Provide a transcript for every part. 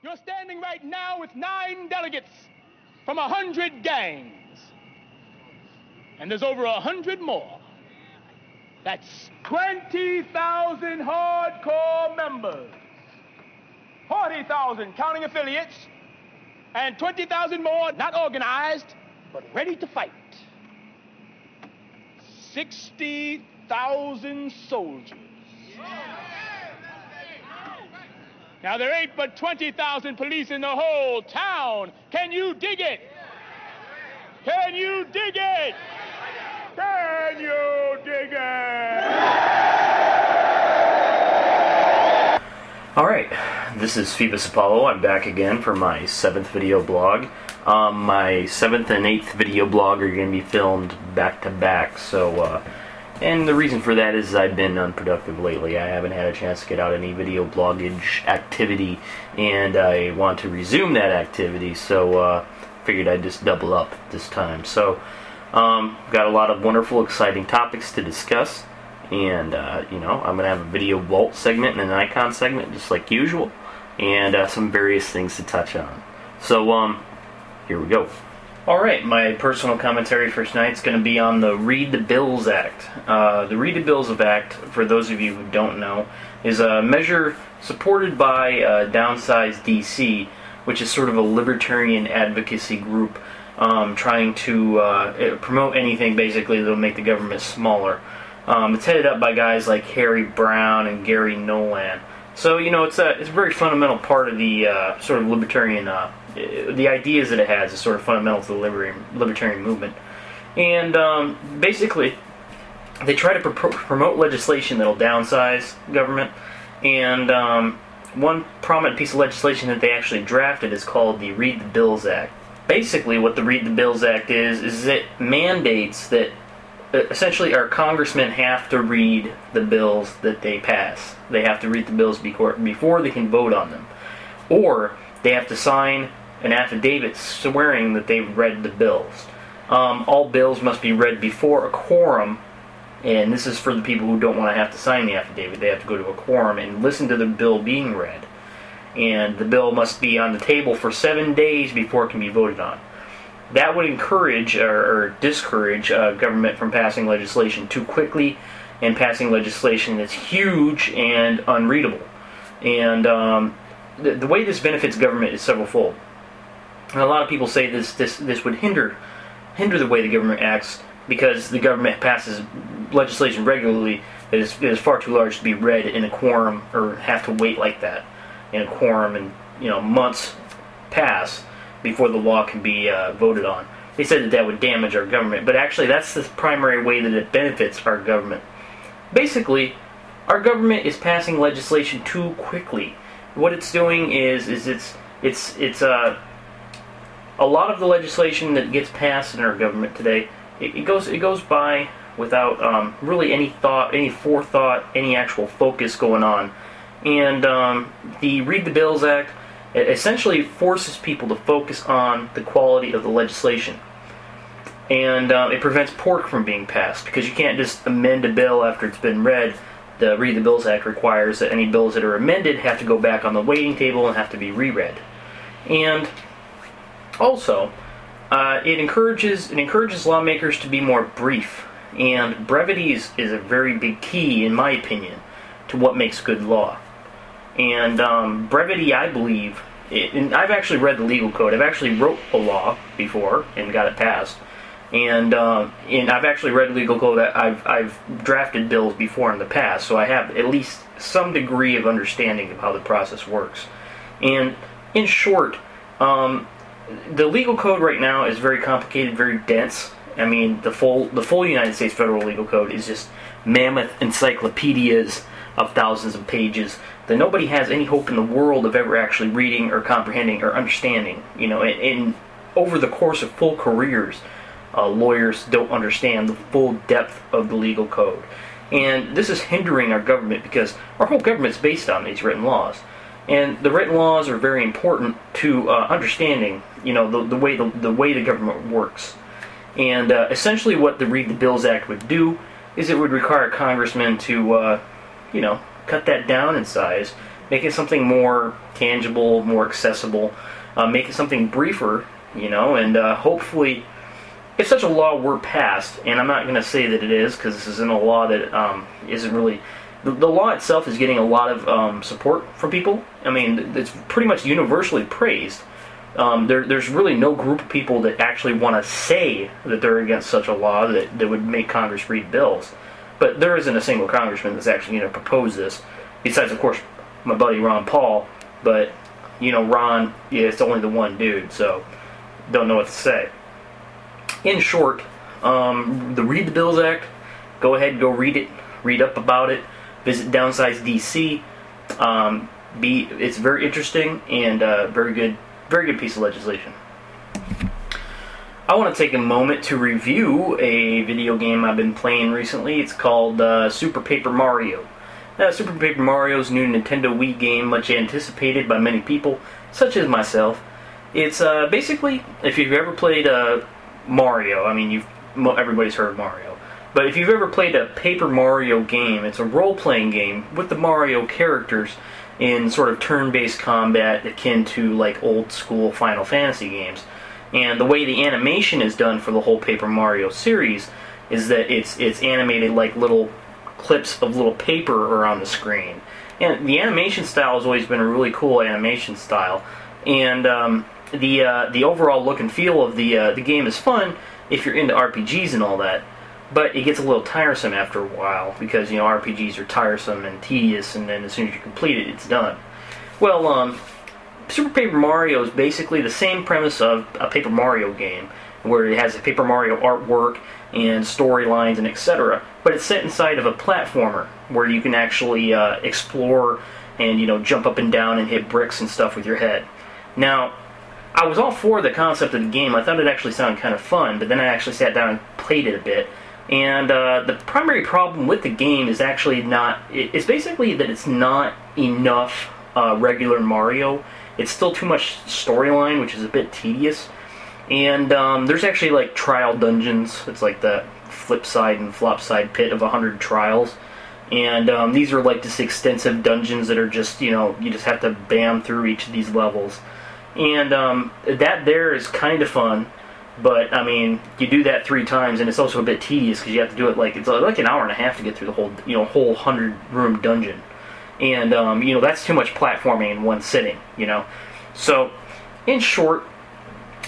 You're standing right now with 9 delegates from 100 gangs. And there's over 100 more. That's 20,000 hardcore members. 40,000 counting affiliates. And 20,000 more not organized, but ready to fight. 60,000 soldiers. Now, there ain't but 20,000 police in the whole town. Can you dig it? Can you dig it? Can you dig it? Alright, this is Phoebus Apollo. I'm back again for my 7th video blog. My 7th and 8th video blog are going to be filmed back to back, so and the reason for that is I've been unproductive lately. I haven't had a chance to get out any video bloggage activity, and I want to resume that activity, so figured I'd just double up this time. So, got a lot of wonderful, exciting topics to discuss, and, you know, I'm going to have a video vault segment and an icon segment, just like usual, and some various things to touch on. So, here we go. Alright, my personal commentary for tonight is going to be on the Read the Bills Act. The Read the Bills Act, for those of you who don't know, is a measure supported by DownsizeDC, which is sort of a libertarian advocacy group trying to promote anything basically that will make the government smaller. It's headed up by guys like Harry Brown and Gary Nolan. So, you know, it's a very fundamental part of the sort of libertarian the ideas that it has is sort of fundamental to the libertarian movement. And basically, they try to promote legislation that will downsize government. And one prominent piece of legislation that they actually drafted is called the Read the Bills Act. Basically, what the Read the Bills Act is it mandates that essentially our congressmen have to read the bills that they pass. They have to read the bills before they can vote on them. Or they have to sign an affidavit swearing that they've read the bills. All bills must be read before a quorum, and this is for the people who don't want to have to sign the affidavit. They have to go to a quorum and listen to the bill being read. And the bill must be on the table for 7 days before it can be voted on. That would encourage or discourage government from passing legislation too quickly and passing legislation that's huge and unreadable. And the way this benefits government is several-fold. And a lot of people say this would hinder the way the government acts because the government passes legislation regularly that is far too large to be read in a quorum or have to wait like that in a quorum, and you know months pass before the law can be voted on. They said that would damage our government, but actually that's the primary way that it benefits our government. Basically, our government is passing legislation too quickly. What it's doing is it's a lot of the legislation that gets passed in our government today, it goes by without really any thought, any forethought, any actual focus going on. And the Read the Bills Act essentially forces people to focus on the quality of the legislation. And it prevents pork from being passed, because you can't just amend a bill after it's been read. The Read the Bills Act requires that any bills that are amended have to go back on the waiting table and have to be reread. And also, it encourages lawmakers to be more brief. And brevity is a very big key, in my opinion, to what makes good law. And brevity, I believe, and I've actually read the legal code. I've actually wrote a law before and got it passed. And I've actually read the legal code. I've drafted bills before in the past, so I have at least some degree of understanding of how the process works. And in short, the legal code right now is very complicated, very dense. I mean, the full United States Federal Legal Code is just mammoth encyclopedias of thousands of pages that nobody has any hope in the world of ever actually reading or comprehending or understanding. You know, and over the course of full careers, lawyers don't understand the full depth of the legal code. And this is hindering our government because our whole government is based on these written laws. And the written laws are very important to understanding, you know, the way the government works. And essentially what the Read the Bills Act would do is it would require congressmen to, you know, cut that down in size make it something more tangible, more accessible, make it something briefer, you know, and hopefully, if such a law were passed, and I'm not going to say that it is, because this isn't a law that isn't really... The law itself is getting a lot of support from people. I mean, it's pretty much universally praised. There's really no group of people that actually want to say that they're against such a law that would make Congress read bills. But there isn't a single congressman that's actually going to propose this. Besides, of course, my buddy Ron Paul. But, you know, Ron, yeah, it's only the one dude, so don't know what to say. In short, the Read the Bills Act, go ahead and go read it. Read up about it. Visit DownsizeDC. It's very interesting and very good piece of legislation. I want to take a moment to review a video game I've been playing recently. It's called Super Paper Mario. Super Paper Mario's new Nintendo Wii game, much anticipated by many people, such as myself. It's basically, if you've ever played Mario, I mean, everybody's heard of Mario. But if you've ever played a Paper Mario game, it's a role-playing game with the Mario characters in sort of turn-based combat akin to like old-school Final Fantasy games. And the way the animation is done for the whole Paper Mario series is that it's animated like little clips of little paper around the screen. And the animation style has always been a really cool animation style. And the overall look and feel of the game is fun if you're into RPGs and all that. But it gets a little tiresome after a while because, you know, RPGs are tiresome and tedious, and then as soon as you complete it, it's done. Well, Super Paper Mario is basically the same premise of a Paper Mario game, where it has a Paper Mario artwork and storylines and etc. But it's set inside of a platformer where you can actually explore and, you know, jump up and down and hit bricks and stuff with your head. Now, I was all for the concept of the game. I thought it actually sounded kind of fun, but then I actually sat down and played it a bit. And the primary problem with the game is actually not... It's basically that it's not enough regular Mario. It's still too much storyline, which is a bit tedious. And there's actually like trial dungeons. It's like the flip side and flop side pit of 100 trials. And these are like just extensive dungeons that are just, you know, you just have to bam through each of these levels. And that there is kind of fun. But, I mean, you do that 3 times, and it's also a bit tedious because you have to do it like, it's like an hour and a half to get through the whole, you know, whole 100-room dungeon. And, you know, that's too much platforming in one sitting, you know. So, in short,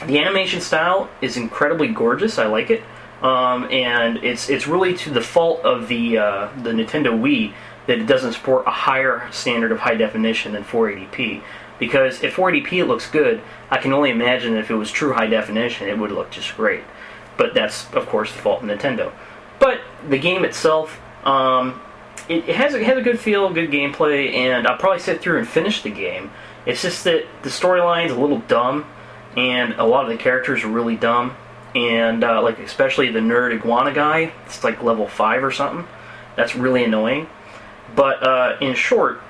the animation style is incredibly gorgeous. I like it. And it's really to the fault of the Nintendo Wii that it doesn't support a higher standard of high definition than 480p. Because if 480p it looks good, I can only imagine that if it was true high definition, it would look just great. But that's, of course, the fault of Nintendo. But the game itself, it has a good feel, good gameplay, and I'll probably sit through and finish the game. It's just that the storyline's a little dumb, and a lot of the characters are really dumb. And, like, especially the nerd iguana guy, it's like level 5 or something. That's really annoying. But, in short,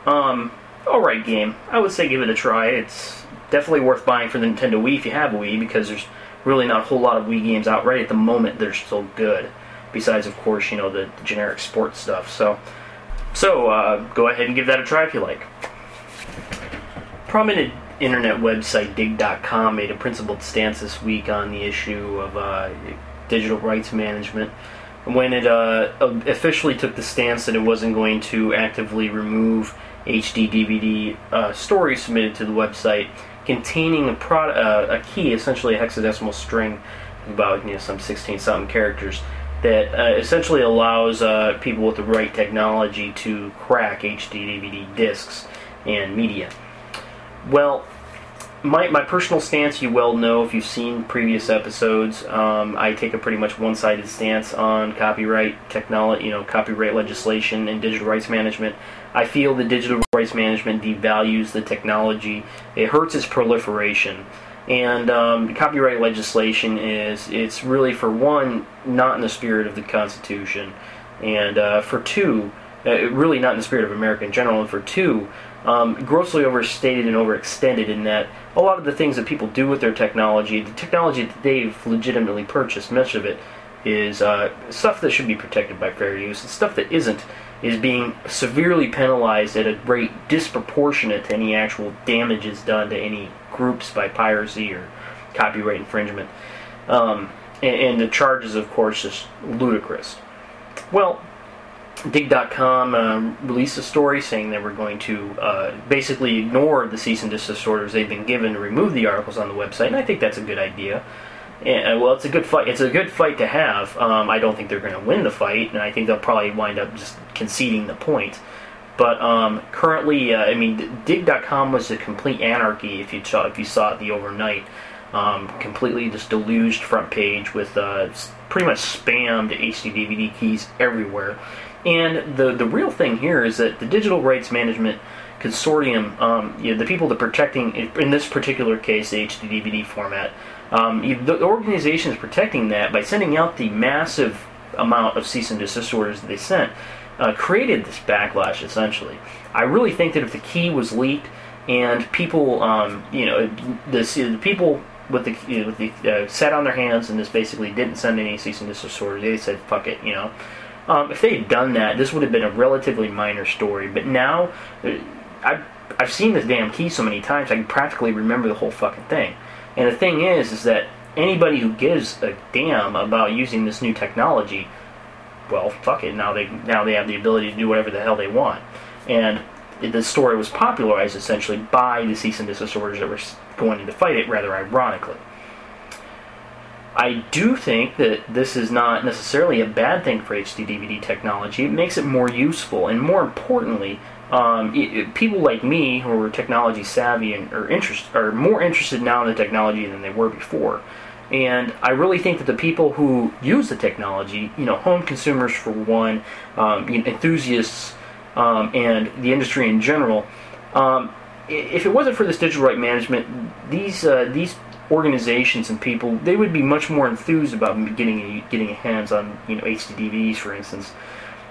alright game. I would say give it a try. It's definitely worth buying for the Nintendo Wii if you have a Wii, because there's really not a whole lot of Wii games out right at the moment that are still good. Besides, of course, you know, the generic sports stuff. So go ahead and give that a try if you like. Prominent internet website Digg.com made a principled stance this week on the issue of digital rights management when it officially took the stance that it wasn't going to actively remove HD DVD stories submitted to the website containing a key, essentially a hexadecimal string, about, you know, some 16-something characters, that essentially allows people with the right technology to crack HD DVD discs and media. Well, my personal stance, you well know if you've seen previous episodes, I take a pretty much one-sided stance on copyright technology, you know, copyright legislation and digital rights management. I feel that digital rights management devalues the technology. It hurts its proliferation. And copyright legislation it's really, for one, not in the spirit of the Constitution, and for two, really not in the spirit of America in general, and for two, grossly overstated and overextended in that a lot of the things that people do with their technology, the technology that they've legitimately purchased, much of it is stuff that should be protected by fair use, and stuff that isn't is being severely penalized at a rate disproportionate to any actual damages done to any groups by piracy or copyright infringement. And the charges, of course, is ludicrous. Well, Digg.com released a story saying they were going to basically ignore the cease and desist orders they've been given to remove the articles on the website, and I think that's a good idea. And, well, it's a good fight. It's a good fight to have. I don't think they're going to win the fight, and I think they'll probably wind up just conceding the point. But currently, I mean, Digg.com was a complete anarchy if you saw it the overnight. Completely just deluged front page with pretty much spammed HD-DVD keys everywhere. And the real thing here is that the Digital Rights Management Consortium, the people that are protecting, in this particular case, the HD-DVD format, the organization is protecting that by sending out the massive amount of cease and desist orders that they sent, created this backlash, essentially. I really think that if the key was leaked and people, the people with the sat on their hands and just basically didn't send any cease and desist orders, they said, fuck it, if they had done that, this would have been a relatively minor story. But now, I've seen this damn key so many times, I can practically remember the whole fucking thing. And the thing is that anybody who gives a damn about using this new technology, well, fuck it, now they have the ability to do whatever the hell they want. And the story was popularized, essentially, by the cease and desist orders that were going in to fight it, rather ironically. I do think that this is not necessarily a bad thing for HD-DVD technology. It makes it more useful, and more importantly, people like me who are technology savvy and are more interested now in the technology than they were before. And I really think that the people who use the technology, home consumers for one, enthusiasts, and the industry in general, if it wasn't for this digital right management, these organizations and people, they would be much more enthused about getting a hands on HD DVDs, for instance.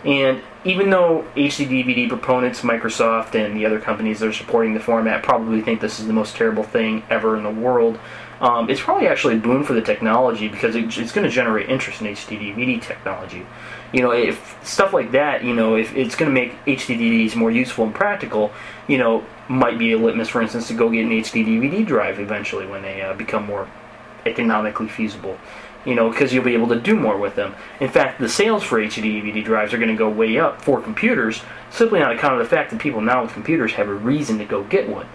And even though HD DVD proponents, Microsoft, and the other companies that are supporting the format probably think this is the most terrible thing ever in the world, it's probably actually a boon for the technology, because it's going to generate interest in HD DVD technology. If stuff like that, if it's going to make HD DVDs more useful and practical, might be a litmus, for instance, to go get an HD DVD drive eventually when they become more economically feasible. Because you'll be able to do more with them. In fact, the sales for HD DVD drives are going to go way up for computers, simply on account of the fact that people now with computers have a reason to go get one.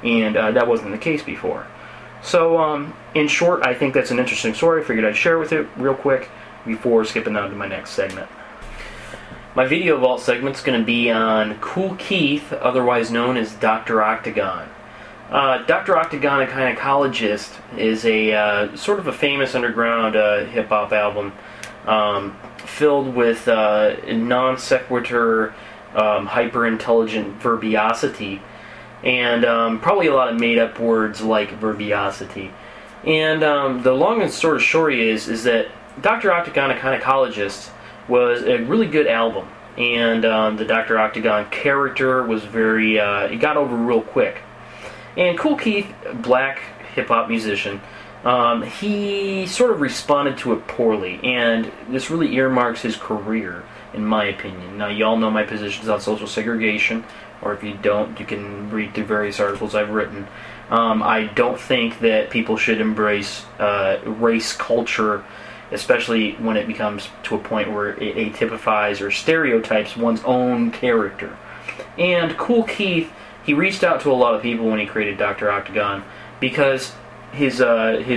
And that wasn't the case before. So, in short, I think that's an interesting story. I figured I'd share with it real quick before skipping on to my next segment. My video vault segment's going to be on Kool Keith, otherwise known as Dr. Octagon. Dr. Octagon, a Gynecologist, is a sort of a famous underground hip-hop album filled with non sequitur, hyper-intelligent verbiosity, and probably a lot of made-up words like verbiosity. And the long and short is that Dr. Octagon, a Gynecologist, was a really good album, and the Dr. Octagon character was very, it got over real quick. And Kool Keith, black hip-hop musician, he sort of responded to it poorly, and this really earmarks his career, in my opinion. Now, y'all know my positions on social segregation, or if you don't, you can read through various articles I've written. I don't think that people should embrace race culture, especially when it becomes to a point where it atypifies or stereotypes one's own character. And Kool Keith, he reached out to a lot of people when he created Dr. Octagon, because his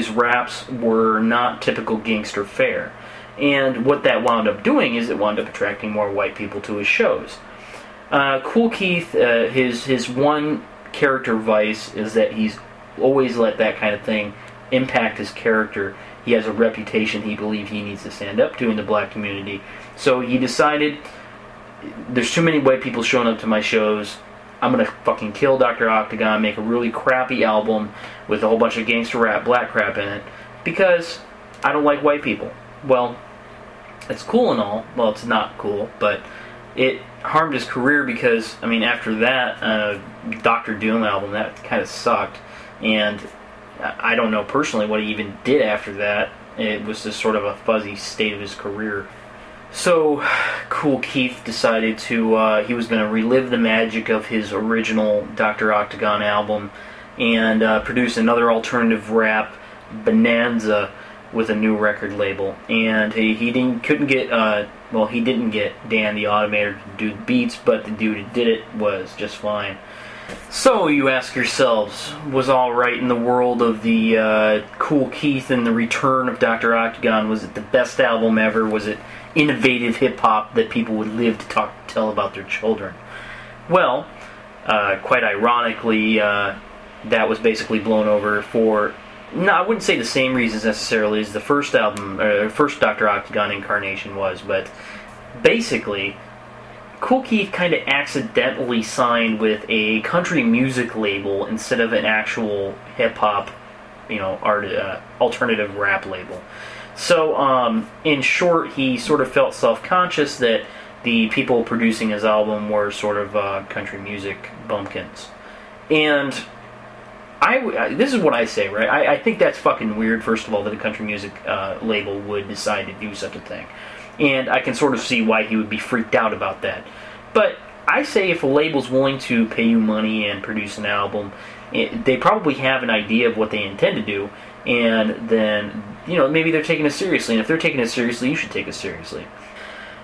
raps were not typical gangster fare. And what that wound up doing is it wound up attracting more white people to his shows. Kool Keith, his one character vice is that he's always let that kind of thing impact his character. He has a reputation he believes he needs to stand up to in the black community. So he decided, there's too many white people showing up to my shows, I'm going to fucking kill Dr. Octagon, make a really crappy album with a whole bunch of gangster rap, black crap in it, because I don't like white people. Well, it's cool and all. Well, it's not cool, but it harmed his career because, I mean, after that Dr. Doom album, that kind of sucked, and I don't know personally what he even did after that. It was just sort of a fuzzy state of his career. So, Kool Keith decided to, he was going to relive the magic of his original Dr. Octagon album and produce another alternative rap bonanza with a new record label. And he didn't get Dan the Automator to do the beats, but the dude who did it was just fine. So you ask yourselves, was All Right in the world of the Kool Keith and the return of Dr. Octagon, was it the best album ever? Was it innovative hip-hop that people would live to tell about their children? Well, quite ironically, that was basically blown over for, no, I wouldn't say the same reasons necessarily as the first album, or first Dr. Octagon incarnation was, but basically, Kool Keith kind of accidentally signed with a country music label instead of an actual hip-hop, alternative rap label. So, in short, he sort of felt self-conscious that the people producing his album were sort of country music bumpkins. And this is what I say, right? I think that's fucking weird, first of all, that a country music label would decide to do such a thing. And I can sort of see why he would be freaked out about that. But I say if a label's willing to pay you money and produce an album, they probably have an idea of what they intend to do, and then, maybe they're taking it seriously. And if they're taking it seriously, you should take it seriously.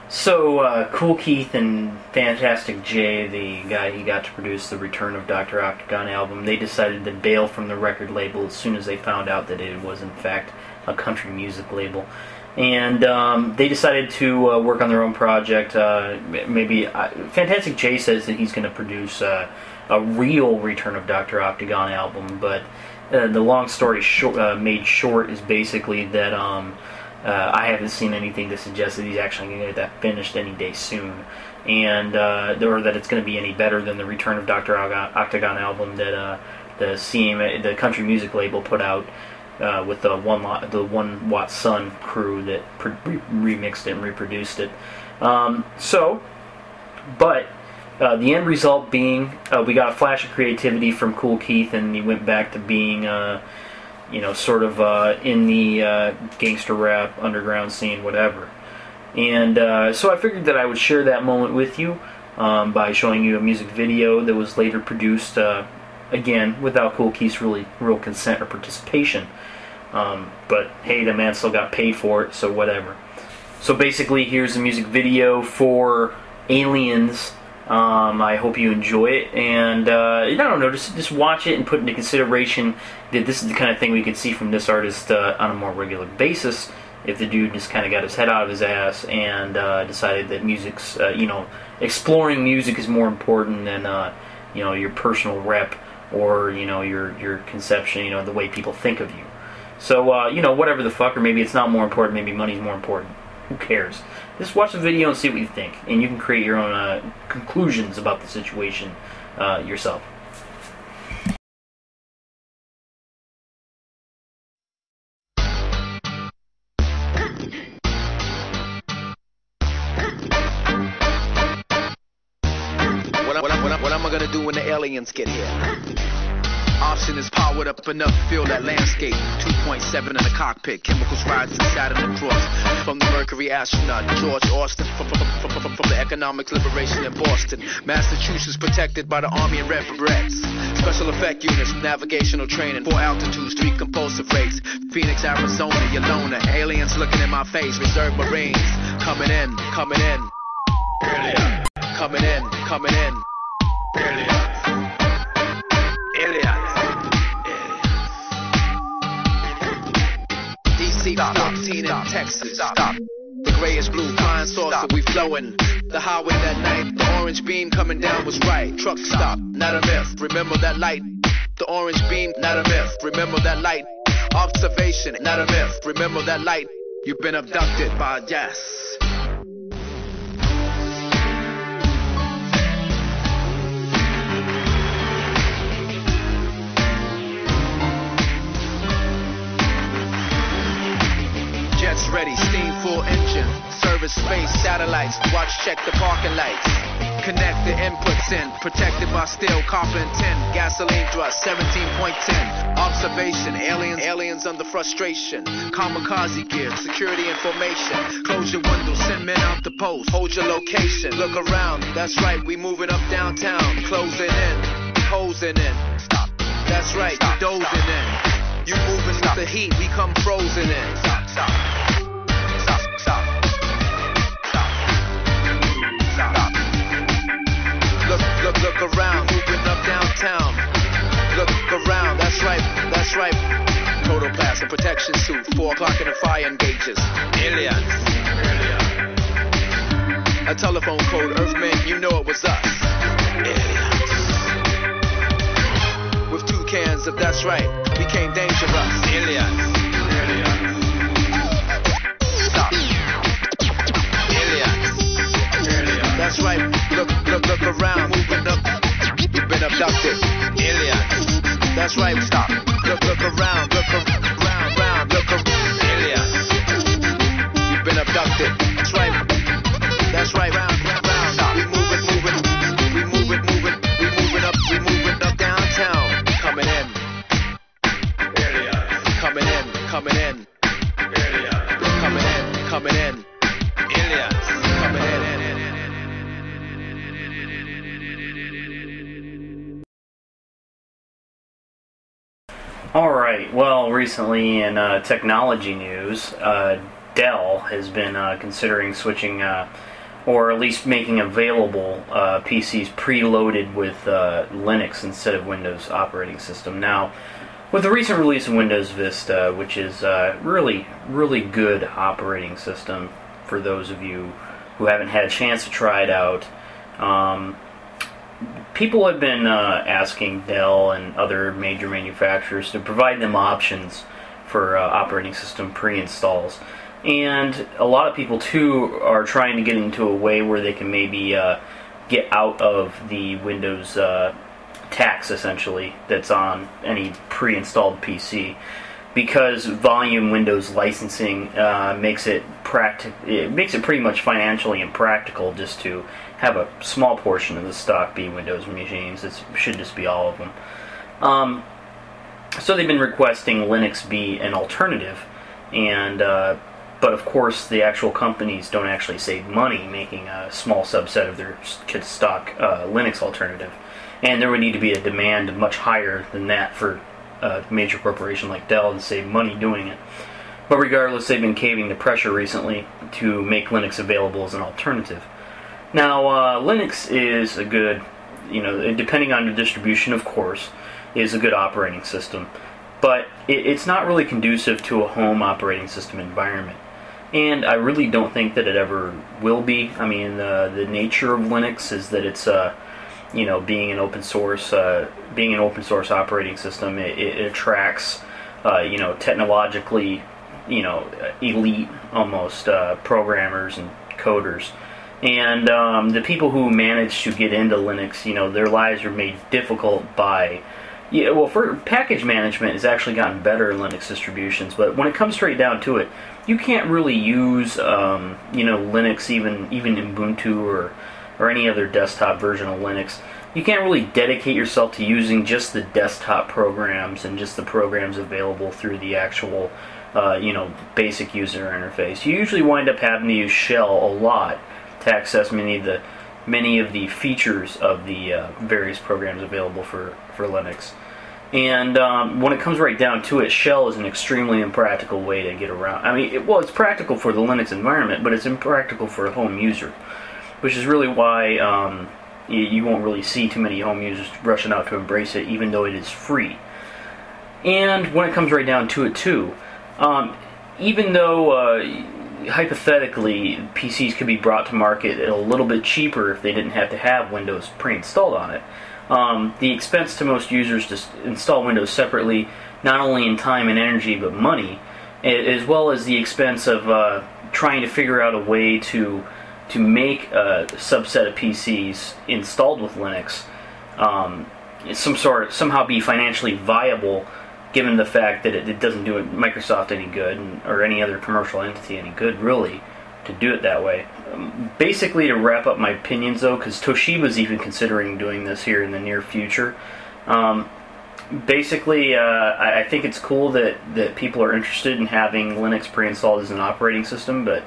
So, Kool Keith and Fantastic Jay, the guy he got to produce the Return of Dr. Octagon album, they decided to bail from the record label as soon as they found out that it was, in fact, a country music label. And they decided to work on their own project. Fantastic Jay says that he's going to produce a real Return of Dr. Octagon album, but the long story made short is basically that I haven't seen anything to suggest that he's actually going to get that finished any day soon, and or that it's going to be any better than the Return of Dr. Octagon album that the country music label put out with the One Watt Sun crew that remixed it and reproduced it. The end result being we got a flash of creativity from Kool Keith, and he went back to being sort of in the gangster rap underground scene, whatever. And so I figured that I would share that moment with you by showing you a music video that was later produced, again, without Kool Keith's real consent or participation. But hey, the man still got paid for it, so whatever. So basically, here's the music video for Aliens. I hope you enjoy it, and I don't know, just watch it and put into consideration that this is the kind of thing we could see from this artist on a more regular basis if the dude just kind of got his head out of his ass and decided that music's, exploring music is more important than, your personal rep or, your conception, the way people think of you. So, whatever the fuck, or maybe it's not more important, maybe money's more important. Who cares? Just watch the video and see what you think, and you can create your own conclusions about the situation yourself. What am I gonna do when the aliens get here? Option is powered up enough to feel that landscape. 2.7 in the cockpit, chemicals rise inside and across. From the Mercury astronaut, George Austin. From the economic liberation in Boston. Massachusetts protected by the Army and Red Berets. Special effect units, navigational training. 4 altitudes, 3 compulsive rates. Phoenix, Arizona, Yolona. Aliens looking in my face, reserve Marines. Coming in, coming in. Aliens. Coming in, coming in. Aliens. DC 14 in Texas. Stop. The grayish blue flying saucer, we flowing. The highway that night, the orange beam coming down was right. Truck stop, not a myth. Remember that light. The orange beam, not a myth. Remember that light. Observation, not a myth. Remember that light. You've been abducted by yes. Ready, steam full engine, service space satellites. Watch, check the parking lights. Connect the inputs in, protected by steel, copper and tin. Gasoline thrust, 17.10. Observation, aliens under frustration. Kamikaze gear, security information. Close your windows, send men out the post. Hold your location, look around. That's right, we moving up downtown. Closing in, hosing in. Stop. That's right, stop, dozing stop. In. You moving stop. With the heat, we come frozen in. Stop, stop. Stop, stop. Stop. Stop. Look around, moving up downtown. Look around, that's right. Total pass and protection suit, 4 o'clock and the fire engages. Aliens. A telephone code, Earthman, you know it was us. Aliens. With 2 cans of that's right, became dangerous. Aliens. Stop. Aliens. That's right, look around, moving up. You've been abducted. Aliens. That's right, stop. Look around, look around. Aliens. You've been abducted. That's right, round. Stop. We moving up downtown. Coming in. Aliens. Coming in. Aliens. Coming in. Aliens. Coming in. Alright, well, recently in technology news, Dell has been considering switching, or at least making available PCs preloaded with Linux instead of Windows operating system. Now, with the recent release of Windows Vista, which is really good operating system for those of you who haven't had a chance to try it out, people have been asking Dell and other major manufacturers to provide them options for operating system pre-installs. And a lot of people, too, are trying to get into a way where they can maybe get out of the Windows tax, essentially, that's on any pre-installed PC. Because volume Windows licensing makes it pretty much financially impractical just to have a small portion of the stock be Windows machines. It should just be all of them. So they've been requesting Linux be an alternative, and but of course the actual companies don't actually save money making a small subset of their stock Linux alternative, and there would need to be a demand much higher than that for a major corporation like Dell to save money doing it. But regardless, they've been caving to pressure recently to make Linux available as an alternative. Now, Linux is a good, depending on your distribution, of course, is a good operating system. But it's not really conducive to a home operating system environment. And I really don't think that it ever will be. I mean, the nature of Linux is that it's, being an open source operating system, it attracts, technologically, elite almost programmers and coders. And the people who manage to get into Linux, their lives are made difficult by, for package management has actually gotten better in Linux distributions, but when it comes straight down to it, you can't really use, Linux, even Ubuntu or any other desktop version of Linux. You can't really dedicate yourself to using just the desktop programs and just the programs available through the actual, basic user interface. You usually wind up having to use shell a lot to access many of the features of the various programs available for Linux. And when it comes right down to it, shell is an extremely impractical way to get around. I mean, it's practical for the Linux environment, but it's impractical for a home user, which is really why you won't really see too many home users rushing out to embrace it, even though it is free. And when it comes right down to it, too, even though hypothetically PCs could be brought to market at a little bit cheaper if they didn't have to have Windows pre-installed on it, the expense to most users to install Windows separately, not only in time and energy but money, as well as the expense of trying to figure out a way to make a subset of PCs installed with Linux somehow be financially viable, given the fact that it doesn't do Microsoft any good, or any other commercial entity any good, really, do it that way. Basically, to wrap up my opinions though, because Toshiba's even considering doing this here in the near future. Basically, I think it's cool that people are interested in having Linux pre-installed as an operating system, but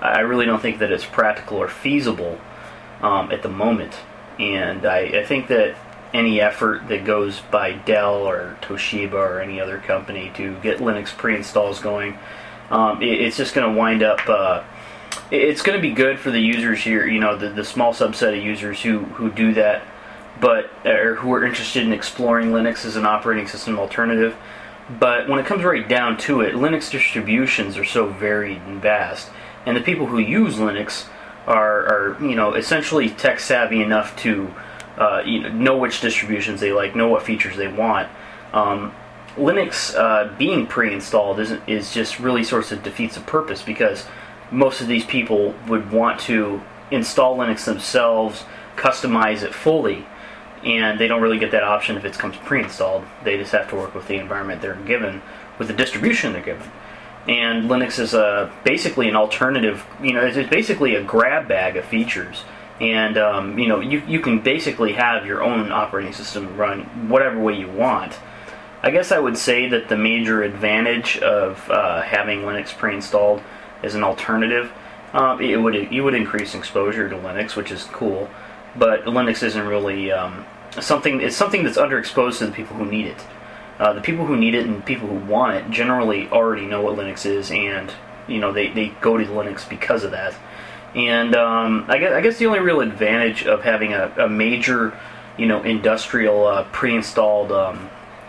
I really don't think that it's practical or feasible at the moment. And I think that any effort that goes by Dell or Toshiba or any other company to get Linux pre-installs going, it's just going to wind up. It's going to be good for the users here, the small subset of users who do that, but or who are interested in exploring Linux as an operating system alternative. But when it comes right down to it, Linux distributions are so varied and vast, and the people who use Linux are essentially tech savvy enough to know which distributions they like, know what features they want. Linux being pre-installed is just really sort of defeats the purpose, because most of these people would want to install Linux themselves, customize it fully, and they don't really get that option if it comes pre-installed. They just have to work with the environment they're given, with the distribution they're given. And Linux is basically an alternative. It's basically a grab bag of features. And you can basically have your own operating system run whatever way you want. I guess I would say that the major advantage of having Linux pre-installed as an alternative, you would increase exposure to Linux, which is cool. But Linux isn't really something. It's something that's underexposed to the people who need it. The people who need it and people who want it generally already know what Linux is, and they go to Linux because of that. And I guess the only real advantage of having a major, industrial pre-installed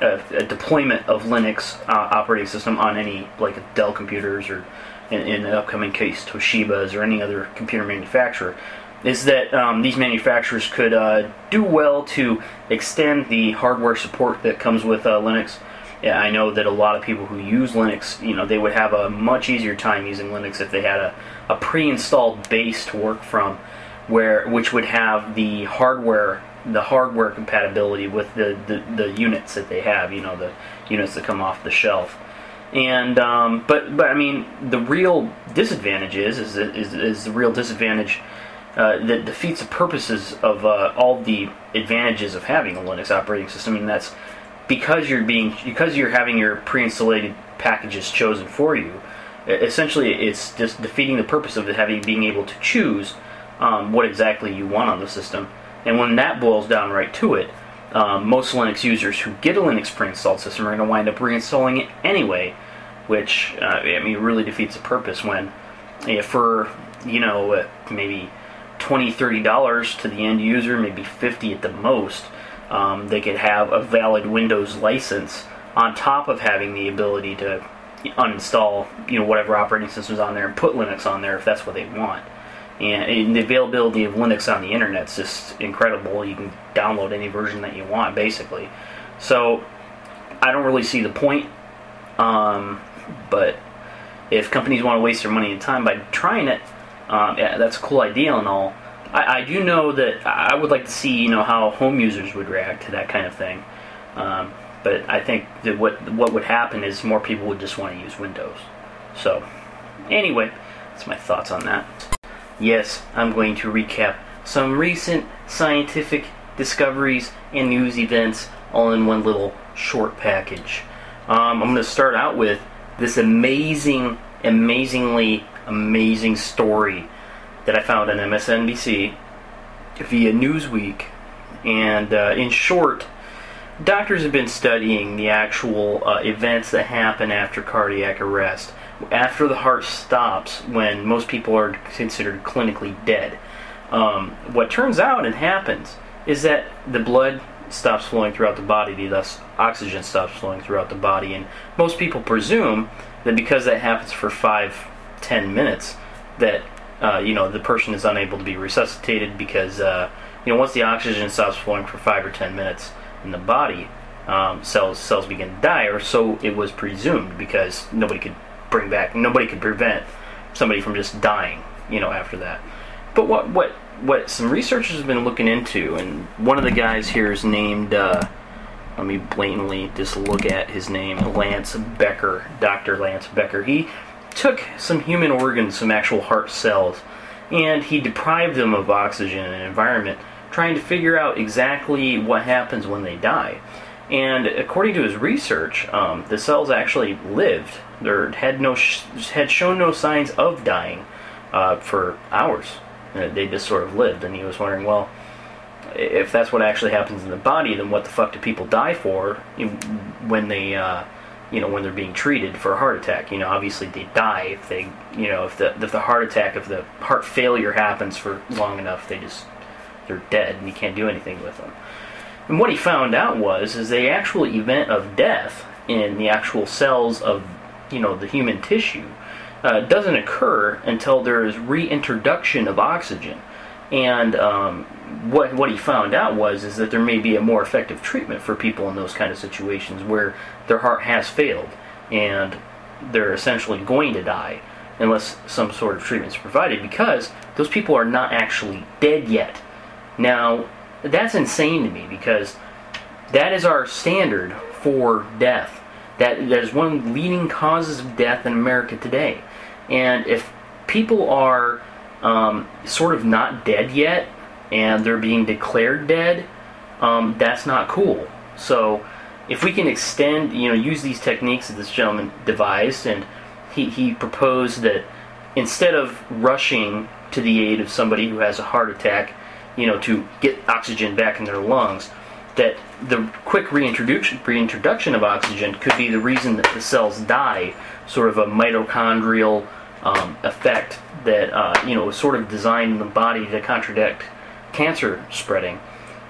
a deployment of Linux operating system on any, like Dell computers, or in the upcoming case Toshiba's or any other computer manufacturer, is that these manufacturers could do well to extend the hardware support that comes with Linux. Yeah, I know that a lot of people who use Linux, they would have a much easier time using Linux if they had a pre-installed base to work from, which would have the hardware compatibility with the units that they have, the units that come off the shelf. And but I mean, the real disadvantage is the real disadvantage that defeats the purposes of all the advantages of having a Linux operating system, and that's because you're having your pre-installed packages chosen for you. Essentially, it's just defeating the purpose of being able to choose what exactly you want on the system. And when that boils down right to it, most Linux users who get a Linux pre-installed system are going to wind up reinstalling it anyway, which really defeats the purpose. When for maybe $20-$30 to the end user, maybe $50 at the most, they could have a valid Windows license on top of having the ability to uninstall whatever operating system's on there and put Linux on there if that's what they want. And the availability of Linux on the internet is just incredible. You can download any version that you want, basically. So I don't really see the point. But if companies want to waste their money and time by trying it, yeah, that's a cool idea and all. I do know that I would like to see how home users would react to that kind of thing. But I think that what would happen is more people would just want to use Windows. So anyway, that's my thoughts on that. Yes, I'm going to recap some recent scientific discoveries and news events all in one little short package. I'm going to start out with this amazingly amazing story that I found on MSNBC via Newsweek. And in short, doctors have been studying the actual events that happen after cardiac arrest, after the heart stops, when most people are considered clinically dead. What turns out and happens is that the blood stops flowing throughout the body, thus oxygen stops flowing throughout the body, and most people presume that because that happens for 5-10 minutes, that the person is unable to be resuscitated, because once the oxygen stops flowing for 5 or 10 minutes in the body, cells begin to die, or so it was presumed, because nobody could prevent somebody from just dying, after that. But what some researchers have been looking into, and one of the guys here is named, let me blatantly just look at his name, Lance Becker, Dr. Lance Becker. He took some human organs, some actual heart cells, and he deprived them of oxygen and environment, trying to figure out exactly what happens when they die. And according to his research, the cells actually lived. Had shown no signs of dying for hours. They just sort of lived, and he was wondering, well, if that's what actually happens in the body, then what the fuck do people die for when they, when they're being treated for a heart attack? Obviously they die if they, if the heart attack, if the heart failure happens for long enough, they're dead, and you can't do anything with them. And what he found out is the actual event of death in the actual cells of, the human tissue doesn't occur until there is reintroduction of oxygen. And what he found out is that there may be a more effective treatment for people in those kind of situations where their heart has failed and they're essentially going to die unless some sort of treatment is provided, because those people are not actually dead yet. Now, that's insane to me, because that is our standard for death. That is one of the leading causes of death in America today. And if people are sort of not dead yet, and they're being declared dead, that's not cool. So, if we can extend, use these techniques that this gentleman devised, and he proposed that instead of rushing to the aid of somebody who has a heart attack, to get oxygen back in their lungs, that the quick reintroduction of oxygen could be the reason that the cells die, sort of a mitochondrial effect that was sort of designed in the body to contradict cancer spreading.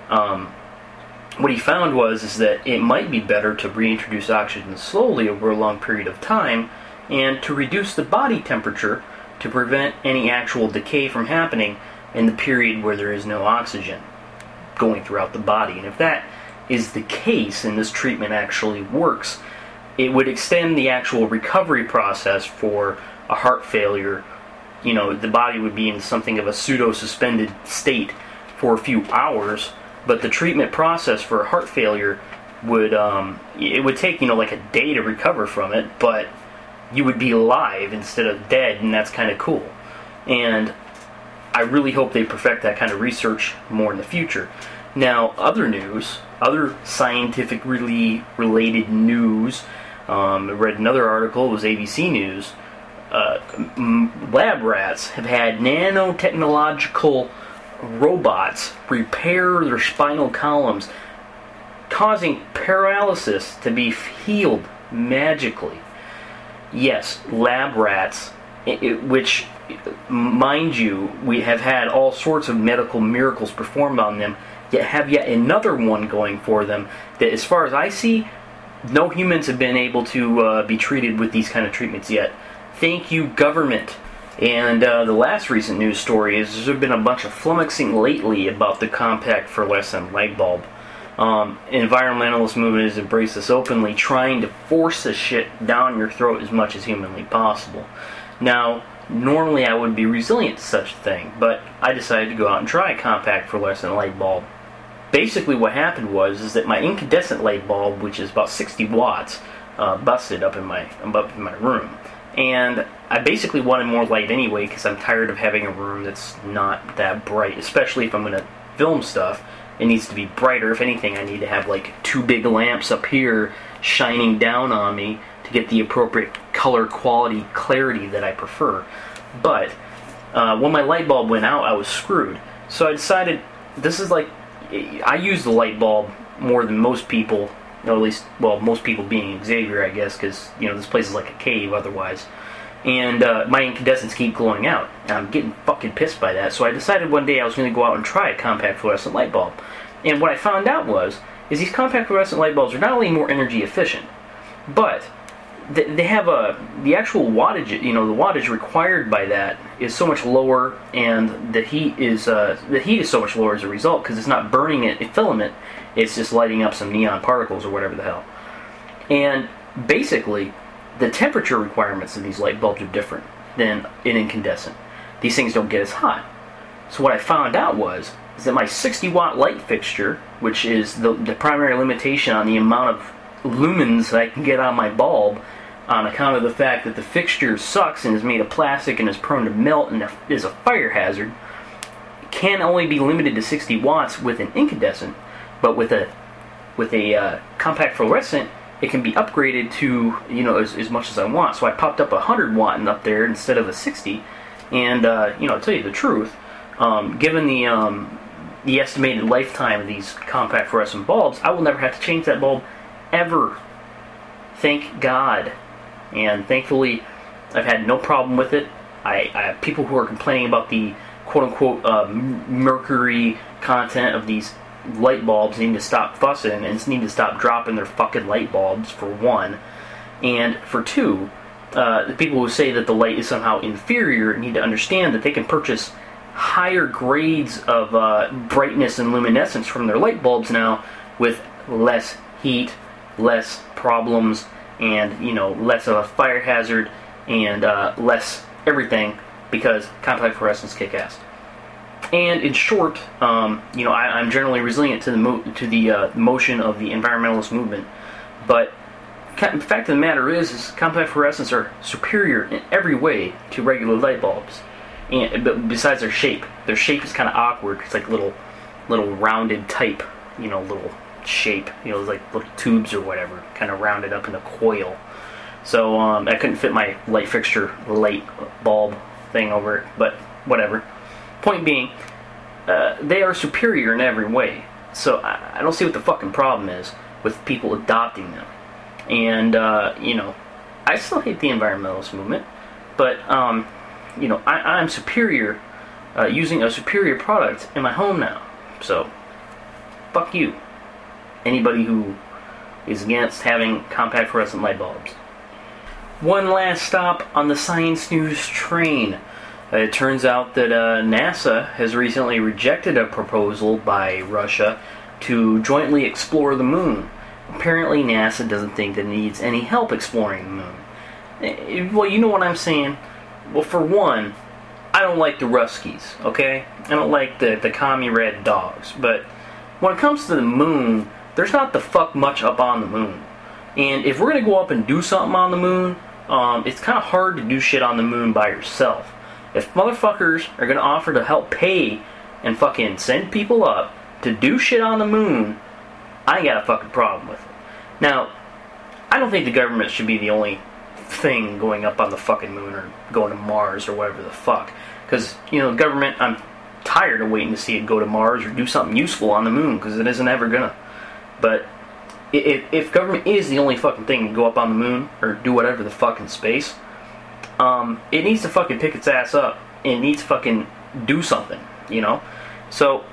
What he found is that it might be better to reintroduce oxygen slowly over a long period of time, and to reduce the body temperature to prevent any actual decay from happening in the period where there is no oxygen going throughout the body. And if that is the case, and this treatment actually works, it would extend the actual recovery process for a heart failure. The body would be in something of a pseudo-suspended state for a few hours, but the treatment process for a heart failure would, it would take, like a day to recover from it, but you would be alive instead of dead, and that's kind of cool. And I really hope they perfect that kind of research more in the future. Now, other scientifically related news, I read another article, it was ABC News. Lab rats have had nanotechnological robots repair their spinal columns, causing paralysis to be healed magically. Yes, lab rats, which, mind you, we have had all sorts of medical miracles performed on them, yet have yet another one going for them that, as far as I see, no humans have been able to be treated with these kind of treatments yet. Thank you, government. And the last recent news story is there's been a bunch of flummoxing lately about the compact fluorescent light bulb. Environmentalist movement has embraced this openly, trying to force this shit down your throat as much as humanly possible. Now, normally I would be resilient to such a thing, but I decided to go out and try a compact fluorescent light bulb. Basically what happened is that my incandescent light bulb, which is about 60 watts, busted up in my room. And I basically wanted more light anyway, because I'm tired of having a room that's not that bright, especially if I'm going to film stuff. It needs to be brighter. If anything, I need to have like 2 big lamps up here shining down on me to get the appropriate color quality clarity that I prefer. But when my light bulb went out, I was screwed. So I decided, this is like, I use the light bulb more than most people, or at least, well, most people being Xavier, I guess, because, this place is like a cave otherwise. And my incandescents keep glowing out. And I'm getting fucking pissed by that. So I decided one day I was going to go out and try a compact fluorescent light bulb. And what I found out is these compact fluorescent light bulbs are not only more energy efficient, but they have the actual wattage, the wattage required by that is so much lower, and the heat is so much lower as a result, because it's not burning a filament, it's just lighting up some neon particles or whatever the hell. And basically, the temperature requirements of these light bulbs are different than an incandescent. These things don't get as hot. So what I found out is that my 60 watt light fixture, which is the primary limitation on the amount of lumens that I can get on my bulb, on account of the fact that the fixture sucks and is made of plastic and is prone to melt and is a fire hazard, can only be limited to 60 watts with an incandescent, but with a compact fluorescent, it can be upgraded to, you know, as much as I want. So I popped up a 100 watt and up there instead of a 60, and you know, to tell you the truth, given the estimated lifetime of these compact fluorescent bulbs, I will never have to change that bulb ever. Thank God. And thankfully, I've had no problem with it. I have people who are complaining about the quote-unquote mercury content of these light bulbs need to stop fussing and need to stop dropping their fucking light bulbs, for one. And for two, the people who say that the light is somehow inferior need to understand that they can purchase higher grades of brightness and luminescence from their light bulbs now with less heat, less problems, and, you know, less of a fire hazard and less everything, because compact fluorescents kick ass. And in short, you know, I'm generally resilient to the motion of the environmentalist movement, but the fact of the matter is compact fluorescents are superior in every way to regular light bulbs. But besides their shape is kind of awkward. It's like little rounded type, you know, little shape, you know, like little tubes or whatever, kind of rounded up in a coil. So I couldn't fit my light fixture light bulb thing over it, but whatever. Point being, they are superior in every way. So I don't see what the fucking problem is with people adopting them. And you know, I still hate the environmentalist movement, but you know, I'm superior, using a superior product in my home now. So fuck you, anybody who is against having compact fluorescent light bulbs. One last stop on the science news train. It turns out that NASA has recently rejected a proposal by Russia to jointly explore the moon. Apparently NASA doesn't think that it needs any help exploring the moon. Well, you know what I'm saying? Well, for one, I don't like the Ruskies, okay? I don't like the commie red dogs. But when it comes to the moon, there's not the fuck much up on the moon. And if we're going to go up and do something on the moon, it's kind of hard to do shit on the moon by yourself. If motherfuckers are going to offer to help pay and fucking send people up to do shit on the moon, I ain't got a fucking problem with it. Now, I don't think the government should be the only thing going up on the fucking moon or going to Mars or whatever the fuck. Because, you know, government, I'm tired of waiting to see it go to Mars or do something useful on the moon, because it isn't ever gonna. But if government is the only fucking thing to go up on the moon or do whatever the fuck in space, it needs to fucking pick its ass up. It needs to fucking do something, you know? So,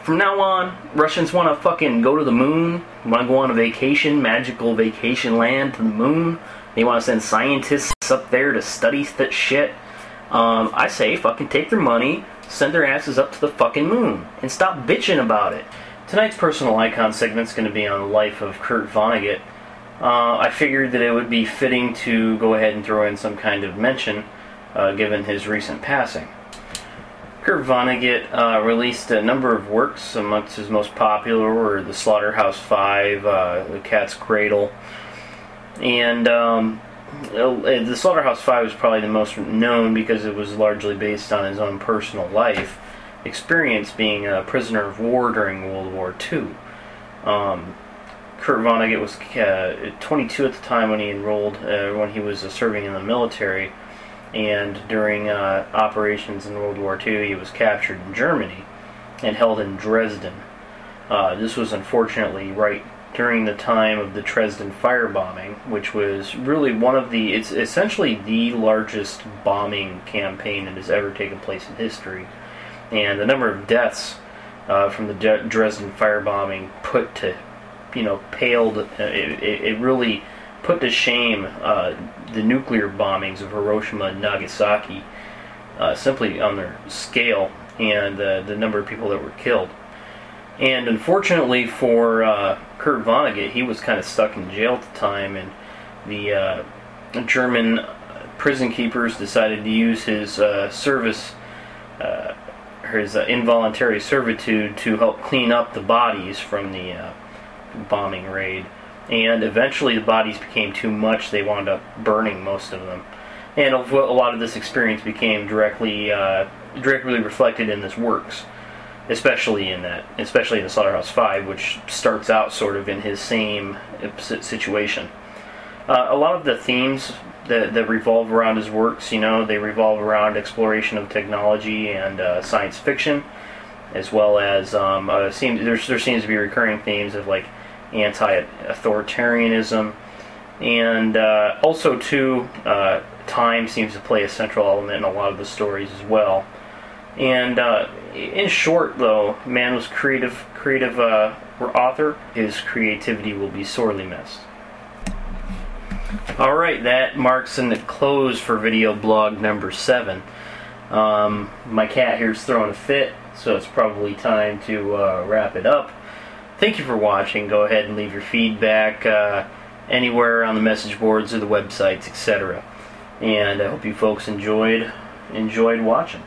from now on, Russians want to fucking go to the moon, want to go on a vacation, magical vacation land to the moon. They want to send scientists up there to study that shit. I say fucking take their money, send their asses up to the fucking moon, and stop bitching about it. Tonight's personal icon segment's going to be on the life of Kurt Vonnegut. I figured that it would be fitting to go ahead and throw in some kind of mention, given his recent passing. Kurt Vonnegut released a number of works. Amongst his most popular were The Slaughterhouse-Five, The Cat's Cradle, and The Slaughterhouse-Five was probably the most known because it was largely based on his own personal life experience being a prisoner of war during World War II. Kurt Vonnegut was 22 at the time when he enrolled, when he was serving in the military, and during operations in World War II he was captured in Germany and held in Dresden. This was unfortunately right during the time of the Dresden firebombing, which was really it's essentially the largest bombing campaign that has ever taken place in history. And the number of deaths from the Dresden firebombing it really put to shame the nuclear bombings of Hiroshima and Nagasaki, simply on their scale and the number of people that were killed. And unfortunately for Kurt Vonnegut, he was kind of stuck in jail at the time, and the German prison keepers decided to use his his involuntary servitude to help clean up the bodies from the bombing raid. and eventually the bodies became too much. They wound up burning most of them, and a lot of this experience became directly reflected in this works, especially in the Slaughterhouse 5, which starts out sort of in his same situation. A lot of the themes that revolve around his works, they revolve around exploration of technology and science fiction, as well as there seems to be recurring themes of like anti-authoritarianism, and also too time seems to play a central element in a lot of the stories as well. And in short, though, man was creative author. His creativity will be sorely missed. Alright, that marks the close for video blog number 7. My cat here is throwing a fit, so it's probably time to wrap it up. Thank you for watching. Go ahead and leave your feedback anywhere on the message boards or the websites, etc. And I hope you folks enjoyed watching.